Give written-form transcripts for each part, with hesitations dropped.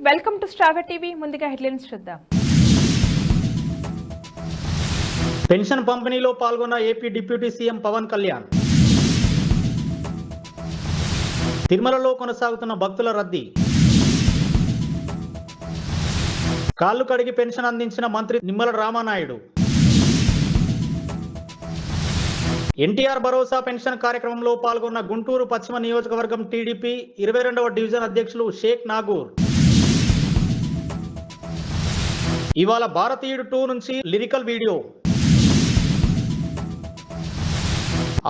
Welcome to Star TV. ముందుగా headlines చూద్దాం. Pension పంపిణీలో పాల్గొన్న AP deputy CM Pawan Kalyan. తిరుమలలో కొనసాగుతున్న భక్తుల రద్దీ. కాళ్లు కడిగి పెన్షన్ అందించిన మంత్రి నిమ్మల రామానాయుడు. ఎన్టీఆర్ భరోసా పెన్షన్ కార్యక్రమంలో పాల్గొన్న గుంటూరు పశ్చిమ నియోజకవర్గం టీడీపీ 22వ డివిజన్ అధ్యక్షులు షేక్ నాగూర్. ఇవాళ భారతీయుడు 2 నుంచి లిరికల్ వీడియో.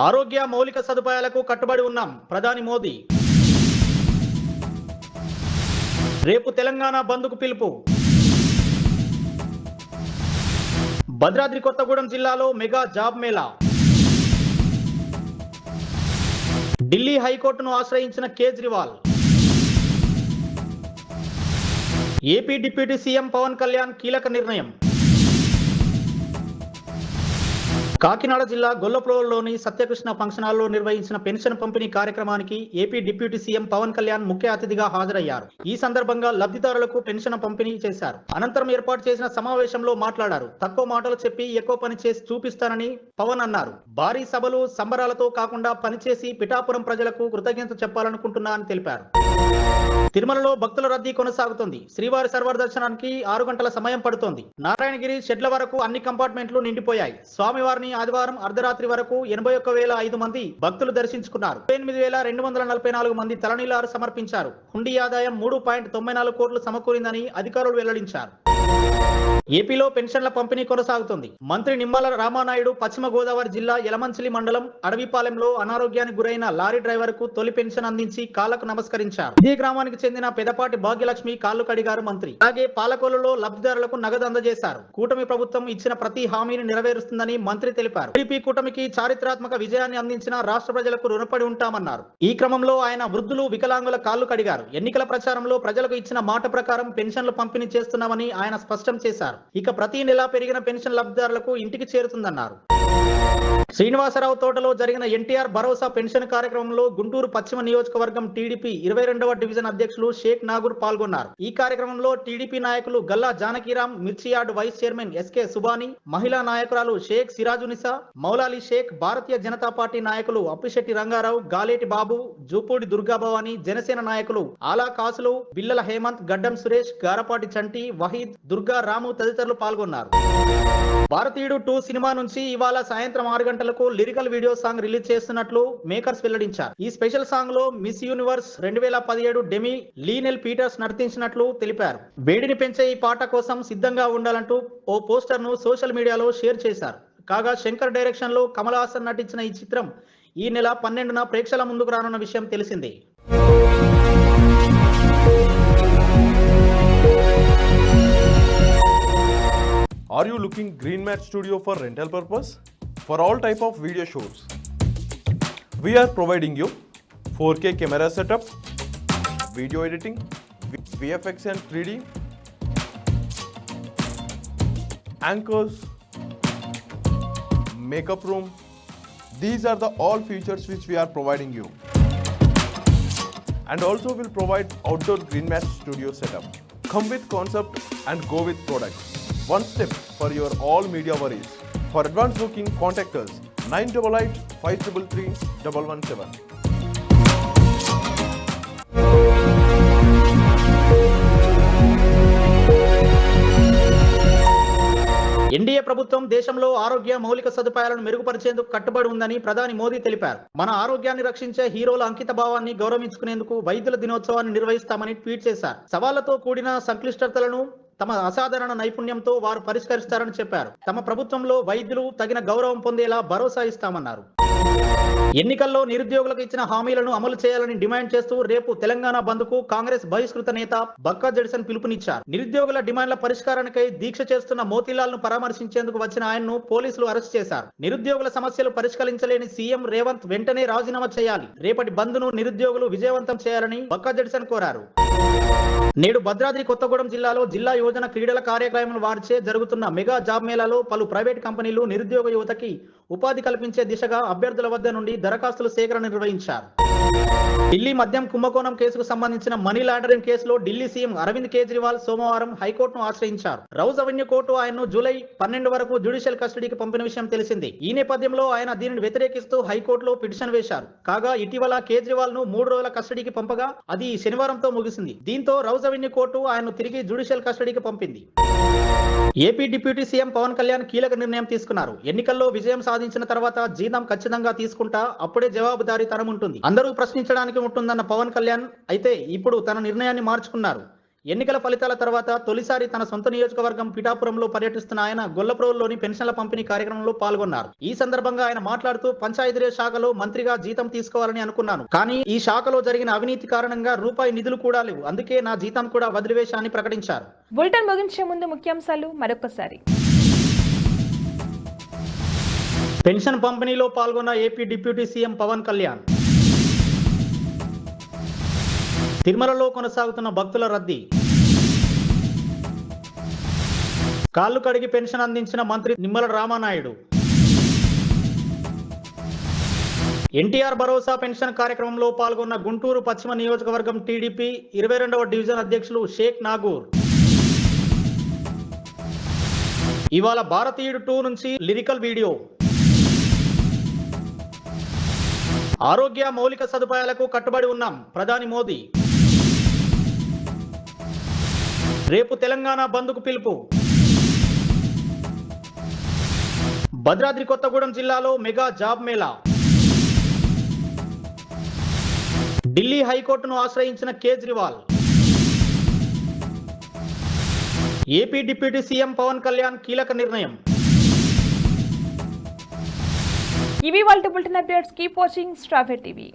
ఆరోగ్య మౌలిక సదుపాయాలకు కట్టుబడి ఉన్నాం ప్రధాని మోదీ. రేపు తెలంగాణ బంద్కు పిలుపు. భద్రాద్రి కొత్తగూడెం జిల్లాలో మెగా జాబ్ మేళా. ఢిల్లీ హైకోర్టును ఆశ్రయించిన Kejriwal. AP deputy CM Pawan Kalyan కీలక నిర్ణయం. కాకినాడ జిల్లా గొల్లప్రోలులోని సత్యకృష్ణ ఫంక్షన్ హాల్లో నిర్వహించిన పెన్షన్ పంపిణీ కార్యక్రమానికి AP deputy CM Pawan Kalyan ముఖ్య అతిథిగా హాజరయ్యారు. ఈ సందర్భంగా లబ్ధిదారులకు పెన్షన్ పంపిణీ చేశారు. అనంతరం ఏర్పాటు చేసిన సమావేశంలో మాట్లాడారు. తక్కువ మాటలు చెప్పి ఎక్కువ పని చేసి చూపిస్తానని పవన్ అన్నారు. భారీ సభలు సంబరాలతో కాకుండా పనిచేసి పిఠాపురం ప్రజలకు కృతజ్ఞత చెప్పాలనుకుంటున్నా అని తెలిపారు. తిరుమలలో భక్తుల రద్దీ కొనసాగుతుంది. శ్రీవారి సర్వర్ దర్శనానికి 6 గంటల సమయం పడుతోంది. నారాయణగిరి షెడ్ల వరకు అన్ని కంపార్ట్మెంట్లు నిండిపోయాయి. స్వామివారిని ఆదివారం అర్ధరాత్రి వరకు 81,005 మంది భక్తులు దర్శించుకున్నారు. 8,244 మంది తలనీలారు సమర్పించారు. హుండీ ఆదాయం 3.94 కోట్లు సమకూరిందని అధికారులు వెల్లడించారు. ఏపీలో పెన్షన్ల పంపిణీ కొనసాగుతుంది. మంత్రి నిమ్మల రామానాయుడు పశ్చిమ గోదావరి జిల్లా యలమంచిలి మండలం అడవిపాలెంలో అనారోగ్యానికి గురైన లారీ డ్రైవర్ కు తొలి పెన్షన్ అందించి కాళ్లకు నమస్కరించారు. ఇదే గ్రామానికి చెందిన పెదపాటి భాగ్యలక్ష్మి కాళ్లు కడిగారు మంత్రి. అలాగే పాలకొల్లులో లబ్ధిదారులకు నగదు అందజేశారు. కూటమి ప్రభుత్వం ఇచ్చిన ప్రతి హామీని నెరవేరుస్తుందని మంత్రి తెలిపారు. టీడీపీ కూటమికి చారిత్రాత్మక విజయాన్ని అందించిన రాష్ట్ర ప్రజలకు రుణపడి ఉంటామన్నారు. ఈ క్రమంలో ఆయన వృద్ధులు వికలాంగుల కాళ్లు కడిగారు. ఎన్నికల ప్రచారంలో ప్రజలకు ఇచ్చిన మాట ప్రకారం పెన్షన్లు పంపిణీ చేస్తున్నామని ఆయన స్పష్టం చేశారు. ఇక ప్రతి నెల పెరిగిన పెన్షన్ లబ్ధిదారులకు ఇంటికి చేరుతుందన్నారు. శ్రీనివాసరావు తోటలో జరిగిన ఎన్టీఆర్ భరోసా పెన్షన్ కార్యక్రమంలో గుంటూరు పశ్చిమ నియోజకవర్గం టీడీపీ 22వ డివిజన్ అధ్యక్షులు షేక్ నాగూర్ పాల్గొన్నారు. ఈ కార్యక్రమంలో టీడీపీ నాయకులు గల్లా జానకీరాం, మిర్చి yard vice chairman SK Subani, మహిళా నాయకురాలు షేక్ సిరాజునిసా, మౌలాలి షేక్, భారతీయ జనతా పార్టీ నాయకులు అప్పిశెట్టి రంగారావు, గాలేటి బాబు, జూపూడి దుర్గాభవాని, జనసేన నాయకులు ఆలా కాసులు, బిల్లల హేమంత్, గడ్డం సురేష్, గారపాటి చంటి, వహీద్, దుర్గా రాము తదితరులు పాల్గొన్నారు. భారతీయుడు 2 సినిమా నుంచి ఇవాళ సాయంత్రం 6 గంటలకు లిరికల్ వీడియో సాంగ్ రిలీజ్ చేస్తున్నట్లు మేకర్స్ వెల్లడించారు. ఈ స్పెషల్ సాంగ్ లో మిస్ యూనివర్స్ 2017 డెమి లీనెల్ పీటర్స్ నర్తించినట్లు తెలిపారు. వేడిని పెంచే ఈ పాట కోసం సిద్ధంగా ఉండాలంటూ ఓ పోస్టర్ ను సోషల్ మీడియాలో షేర్ చేశారు. కాగా శంకర్ డైరెక్షన్ లో కమల్ హాసన్ నటించిన ఈ చిత్రం ఈ నెల 12న ప్రేక్షకుల ముందుకు రానున్న విషయం తెలిసిందే. Are you looking Green Mat Studio for rental purpose? For all type of video shoots, we are providing you 4K camera setup, video editing, VFX and 3D, anchors, makeup room. These are the all features which we are providing you. And also will provide outdoor Green Mat Studio setup. Come with concept and go with product. One step for your all media worries. For advance booking, contact us 988 533 117. NDA ప్రభుత్వం దేశంలో ఆరోగ్య మౌలిక సదుపాయాలను మెరుగుపరిచేందుకు కట్టుబడి ఉందని ప్రధాని మోదీ తెలిపారు. మన ఆరోగ్యాన్ని రక్షించే హీరోల అంకిత భావాన్ని గౌరవించుకునేందుకు వైద్యుల దినోత్సవాన్ని నిర్వహిస్తామని ట్వీట్ చేశారు. సవాళ్లతో కూడిన సంక్లిష్టతలను తమ అసాధారణ నైపుణ్యంతో వారు పరిష్కరిస్తారని చెప్పారు. తమ ప్రభుత్వంలో వైద్యులు తగిన గౌరవం పొందేలా భరోసా ఇస్తామన్నారు. ఎన్నికల్లో నిరుద్యోగులకు ఇచ్చిన హామీలను అమలు చేయాలని డిమాండ్ చేస్తూ రేపు తెలంగాణ బంద్కు కాంగ్రెస్ బహిష్కృత నేత బక్కా జడ్సన్ పిలుపునిచ్చారు. నిరుద్యోగుల డిమాండ్ల పరిష్కారానికై దీక్ష చేస్తున్న మోతీలాల్ ను పరామర్శించేందుకు వచ్చిన ఆయన్ను పోలీసులు అరెస్ట్ చేశారు. నిరుద్యోగుల సమస్యలు పరిష్కరించలేని సీఎం రేవంత్ వెంటనే రాజీనామా చేయాలి. రేపటి బంద్ను నిరుద్యోగులు విజయవంతం చేయాలని బక్కా జడ్సన్ కోరారు. నేడు భద్రాద్రి కొత్తగూడెం జిల్లాలో జిల్లా యువజన క్రీడల కార్యక్రమం వారిచే జరుగుతున్న మెగా జాబ్ మేళాలో పలు ప్రైవేట్ కంపెనీలు నిరుద్యోగ యువతకి ఉపాధి కల్పించే దిశగా అభ్యర్థుల వద్ద నుండి దరఖాస్తుల సేకరణ నిర్వహించారు. ఢిల్లీ మద్యం కుంభకోణం కేసుకు సంబంధించిన మనీ లాండరింగ్ కేసులో ఢిల్లీ సీఎం అరవింద్ కేజ్రీవాల్ సోమవారం హైకోర్టును ఆశ్రయించారు. రౌజ్ అవెన్యూ కోర్టు ఆయన్ను జూలై 12 వరకు జ్యుడిషియల్ కస్టడీకి పంపిన విషయం తెలిసింది. ఈ నేపథ్యంలో ఆయన దీనిని వ్యతిరేకిస్తూ హైకోర్టులో పిటిషన్ వేశారు. కాగా ఇటీవల కేజ్రీవాల్ ను 3 రోజుల కస్టడీకి పంపగా అది శనివారంతో ముగిసింది. దీంతో రౌజ్ అవెన్యూ కోర్టు ఆయన్ను తిరిగి జ్యుడిషియల్ కస్టడీకి పంపింది. AP deputy CM Pawan Kalyan కీలక నిర్ణయం తీసుకున్నారు. ఎన్నికల్లో విజయం సాధించిన తర్వాత జీతం ఖచ్చితంగా తీసుకుంటా, అప్పుడే జవాబుదారీతనం ఉంటుంది, అందరూ ప్రశ్నించడానికి ఉంటుందన్న పవన్ కళ్యాణ్ అయితే ఇప్పుడు తన నిర్ణయాన్ని మార్చుకున్నారు. ఎన్నికల ఫలితాల తర్వాత తొలిసారి తన సొంత నియోజకవర్గం పిఠాపురంలో పర్యటిస్తున్న ఆయన గొల్లప్రోలులోని పెన్షన్ల పంపిణీ కార్యక్రమంలో పాల్గొన్నారు. ఈ సందర్భంగా ఆయన మాట్లాడుతూ పంచాయతీరాజ్ శాఖలో మంత్రిగా జీతం తీసుకోవాలని అనుకున్నాను, కానీ ఈ శాఖలో జరిగిన అవినీతి కారణంగా రూపాయి నిధులు కూడా లేవు, అందుకే నా జీతం కూడా వదిలివేశానని ప్రకటించారు. బులెటిన్ ముగించే ముందు ముఖ్యాంశాలు మరొకసారి. పెన్షన్ పంపిణీలో పాల్గొన్న AP deputy CM Pawan Kalyan. తిరుమలలో కొనసాగుతున్న భక్తుల రద్దీ. కాళ్లు కడిగి పెన్షన్ అందించిన మంత్రి నిమ్మల రామానాయుడు. ఎన్టీఆర్ భరోసా పెన్షన్ కార్యక్రమంలో పాల్గొన్న గుంటూరు పశ్చిమ నియోజకవర్గం టీడీపీ 22వ డివిజన్ అధ్యక్షులు షేక్ నాగూర్. ఇవాళ భారతీయుడు 2 నుంచి లిరికల్ వీడియో. ఆరోగ్య మౌలిక సదుపాయాలకు కట్టుబడి ఉన్నాం, ప్రధాని మోదీ. రేపు తెలంగాణ బంద్కు పిలుపు. భద్రాద్రి కొత్తగూడెం జిల్లాలో మెగా జాబ్ మేళా. ఢిల్లీ హైకోర్టును ఆశ్రయించిన Kejriwal. AP deputy CM Pawan Kalyan కీలక నిర్ణయం. ఇవి వాళ్ళ bulletin updates. Keep watching star TV.